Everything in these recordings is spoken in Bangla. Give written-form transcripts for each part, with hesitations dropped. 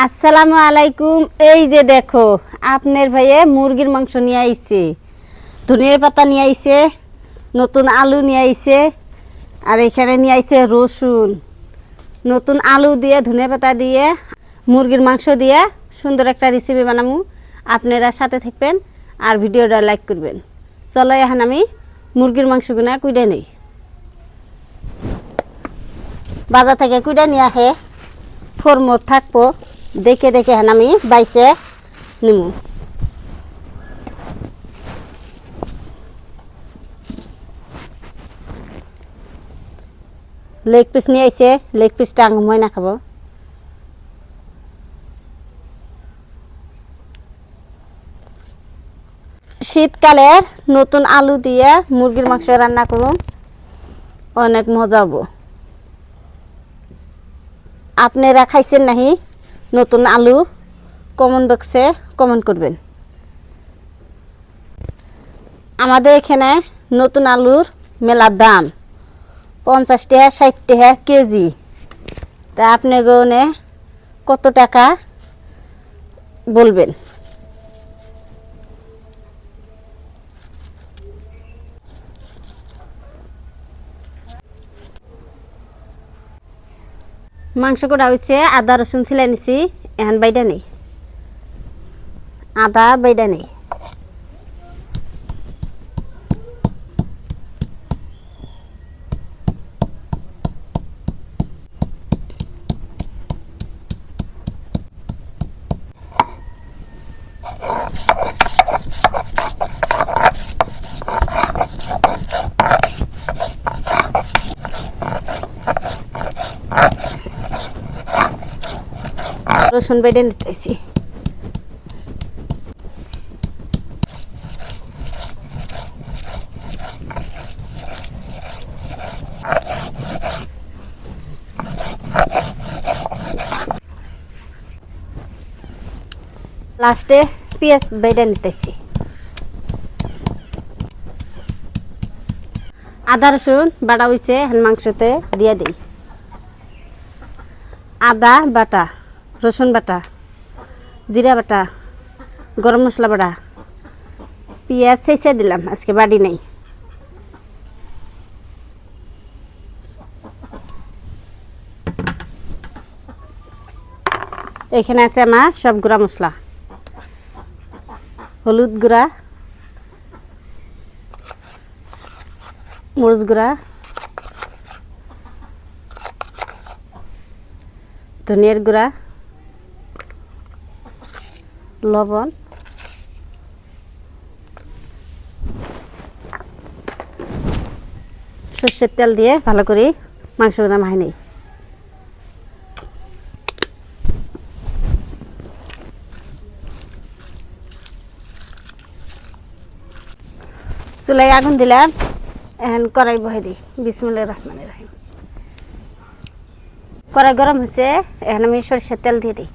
আসসালামু আলাইকুম। এই যে দেখো আপনার ভাইয়ে মুরগির মাংস নিয়ে আইছে, ধনিয়া পাতা নিয়ে আইছে, নতুন আলু নিয়ে আইছে, আর এখানে নিয়ে আইছে রসুন। নতুন আলু দিয়ে ধনিয়া পাতা দিয়ে মুরগির মাংস দিয়ে সুন্দর একটা রেসিপি বানাবো। আপনারা সাথে থাকবেন আর ভিডিওটা লাইক করবেন। চলো এখন আমি মুরগির মাংসগুলো কুইডে নেই, বাজার থেকে কুইডে নিয়ে আহে ফরমোর থাকবো, দেখে দেখে এখন আমি বাইসে নিমু। লেগ পিস নিয়ে আইছে, লেগ পিসটা আঙ মই না খাবো। শীতকালের নতুন আলু দিয়ে মুরগির মাংস রান্না করুন, অনেক মজা হবো। আপনারা খাইছেন নাহি নতুন আলু? কমেন্ট বক্সে কমেন্ট করবেন। আমাদের এখানে নতুন আলুর মেলা দাম, 50 টাকা 60 টাকা কেজি। তা আপনি গনে কত টাকা বলবেন? মাংস করা হয়েছে, আদা রসুন ছিলে নিছি, এখন বাইডা নেই, আদা বাইডা নেই। রসুন বেটে নিতেছি। লাস্টে পেঁয়াজ বেটে নিতেছি। আদা রসুন বাটা হয়েছে, মাংসতে দিয়ে দিই। আদা বাটা, রসুন বাটা, জিরা বাটা, গরম মশলা বাটা, পেঁয়াজ ছেঁচে দিলাম, আজকে বাড়ি নেই। এখানে আছে আমার সব গুঁড়া মশলা, হলুদ গুঁড়া, মরিচ গুঁড়া, ধনিয়ার গুঁড়া, লবণ, সর্ষের তেল দিয়ে ভালো করে মাংসগুলো মাখে নিই। চুলায় আগুন দিলাম, এখন কড়াই বহাই দিই। বিসমিল্লাহির রহমানির রহিম। কড়াই গরম হয়েছে, এখন আমি সরষের তেল দিয়ে দিই।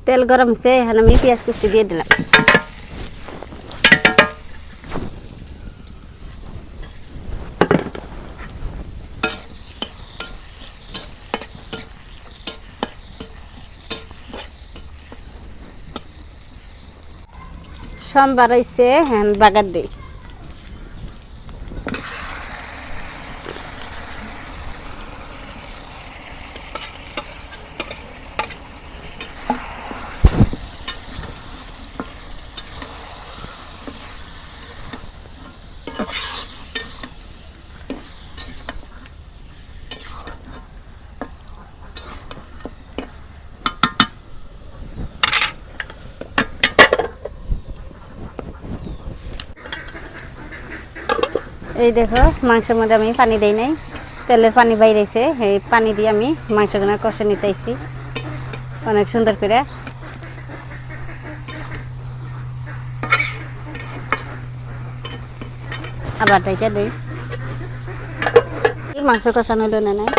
তেল গরম হয়েছে, এখন আমি পেঁয়াজ কুচি দিয়ে দিলাম। সোমবার হয়েছে, হ্যাঁ বাগার দিই। এই দেখো মাংসের মধ্যে আমি পানি দেই নাই, তেলের পানি বাইরেছে, এই পানি দিয়ে আমি মাংসগুলো কষে নিতেছি অনেক সুন্দর করে। আবার ঢেকে দিই। মাংস কষানো হলো না নাই,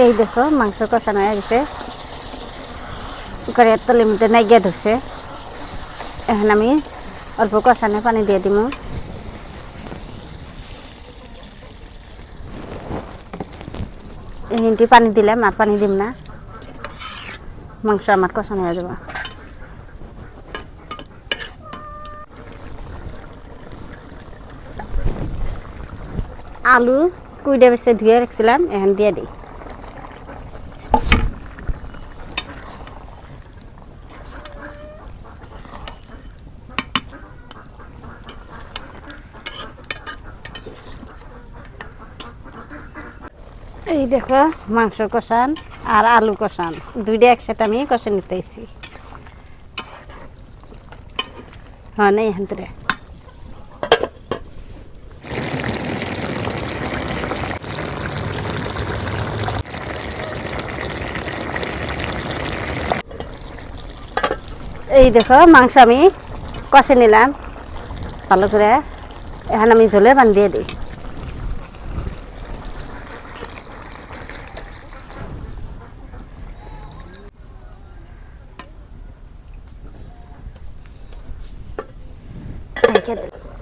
এই দেখো মাংস কষানো হয়ে গেছে, করে তলের মধ্যে নাইগিয়া ধরছে। এখন আমি অল্প কষানো পানি দিয়ে দিব। হিন্দি পানি দিলাম, আর পানি দিম না, মাংস আমার কষানো হয়ে যাবে। আলু কুইডা বেছে ধুয়ে রাখছিলাম, এখন দিয়ে দিই। এই দেখো মাংস কষান আর আলু কষান দুইটা একসাথে আমি কষে নিতেছি। হ্যাঁ নেই এখান থেকে এই দেখো মাংস আমি কষে নিলাম ভালো করে। এখন আমি ঝোলের পানি দিয়ে দিই।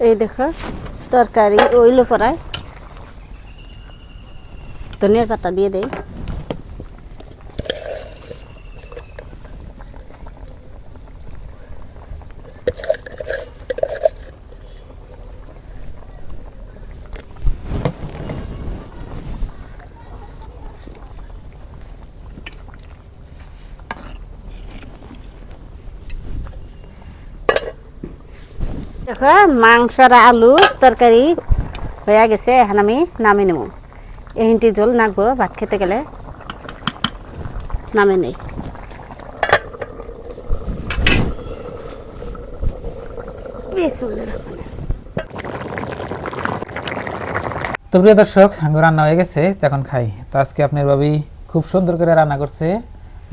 এই দেখো তরকারি ওইলো পড়ায় ধনিয়ার পাতা দিয়ে দেই। দেখো মাংস আর আলু তরকারি হয়ে গেছে, এখন আমি নামে নেব। এহিনটি জল নাকবো ভাত খেতে গেলে, নামে নেই। তো প্রিয় দর্শক, রান্না হয়ে গেছে, এখন খাই। তো আজকে আপনার ভাবি খুব সুন্দর করে রান্না করছে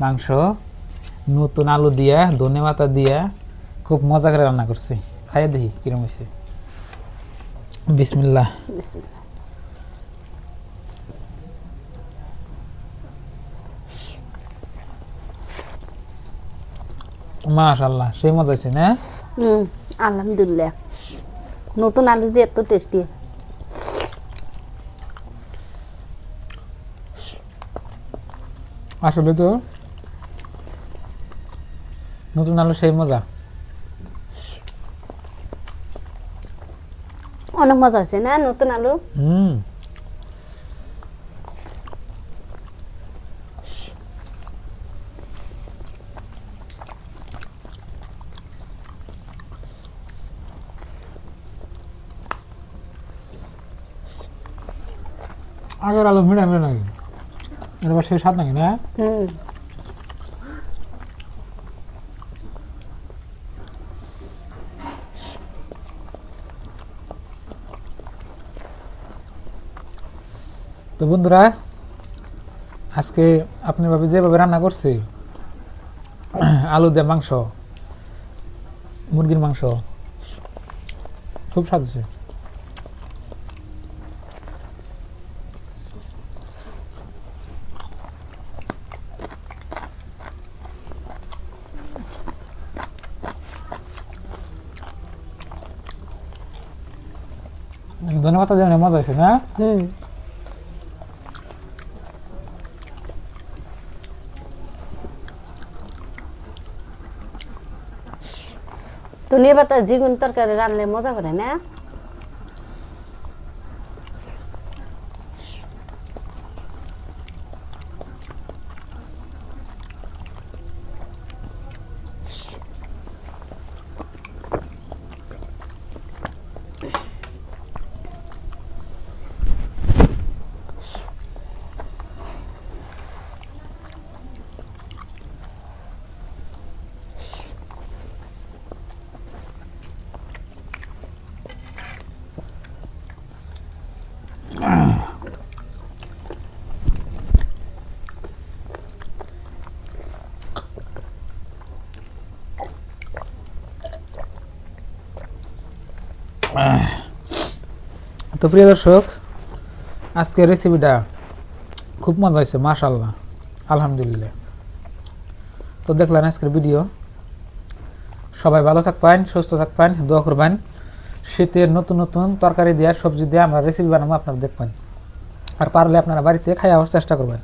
মাংস, নতুন আলু দিয়া ধনে পাতা দিয়া খুব মজা করে রান্না করছে। খাইয়ে দেখি কিরম হয়েছে। বিসমিল্লাহ। মাশাআল্লাহ, সেই মজা হয়েছে না? আলহামদুলিল্লাহ, নতুন আলু দিয়ে এত টেস্টি। আসলে তো নতুন আলু সেই মজা, অনেক মজা হয়েছে না নতুন আলু। আগের আলু মিড়া মিড়া নাকি, এবার সেই স্বাদ নাকি না? তো বন্ধুরা, আজকে আপনি ভাবে যেভাবে রান্না করছে আলু দিয়ে মাংস, মুরগির মাংস, খুব স্বাদ হচ্ছে। ধন্যবাদ, মজা হয়েছে না? ধনিয়া পাতা যেগুন তরকারি রান্নলে মজা করে না? তো প্রিয় দর্শক, আজকের রেসিপিটা খুব মজা হয়েছে, মাশাআল্লাহ, আলহামদুলিল্লাহ। তো দেখলেন আজকের ভিডিও। সবাই ভালো থাকবেন, সুস্থ থাকবেন, দোয়া করবেন। শীতের নতুন নতুন তরকারি দিয়ে, সবজি দিয়ে আমরা রেসিপি বানাবো, আপনারা দেখবেন। আর পারলে আপনারা বাড়িতে খাইয়ে চেষ্টা করবেন।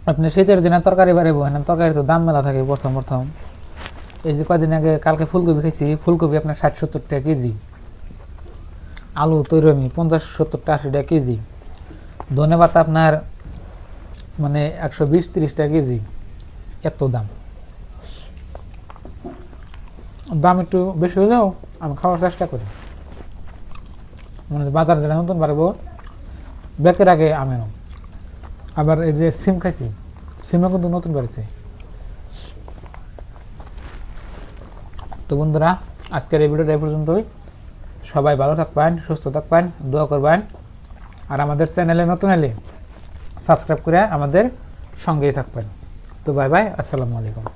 আপনি শীতের দিনে তরকারি বাড়াবো হ্যাঁ তরকারি তো দাম মেলা থাকে প্রথম প্রথম। এই যে কদিন আগে কালকে ফুলকপি খাইছি, ফুলকপি আপনার 60-70 টাকা কেজি, আলু তৈরমি 50-70 টাকা 80 টাকা কেজি, ধনে পাতা আপনার মানে 120-30 টাকা কেজি, এত দাম। দাম একটু বেশি হলেও আমি খাওয়ার চেষ্টা করি, মানে বাজার যেটা নতুন পারবো বেকের আগে আমেন। আবার এই যে সিম খাইছি, সিমও কিন্তু নতুন বাড়িছে। তো বন্ধুরা আজকের এই ভিডিওটা এই পর্যন্তই। সবাই ভালো থাকবেন, সুস্থ থাকবেন, দোয়া করবেন। আর আমাদের চ্যানেলে নতুন এলে সাবস্ক্রাইব করে আমাদের সঙ্গেই থাকবেন। তো বাই বাই, আসসালামু আলাইকুম।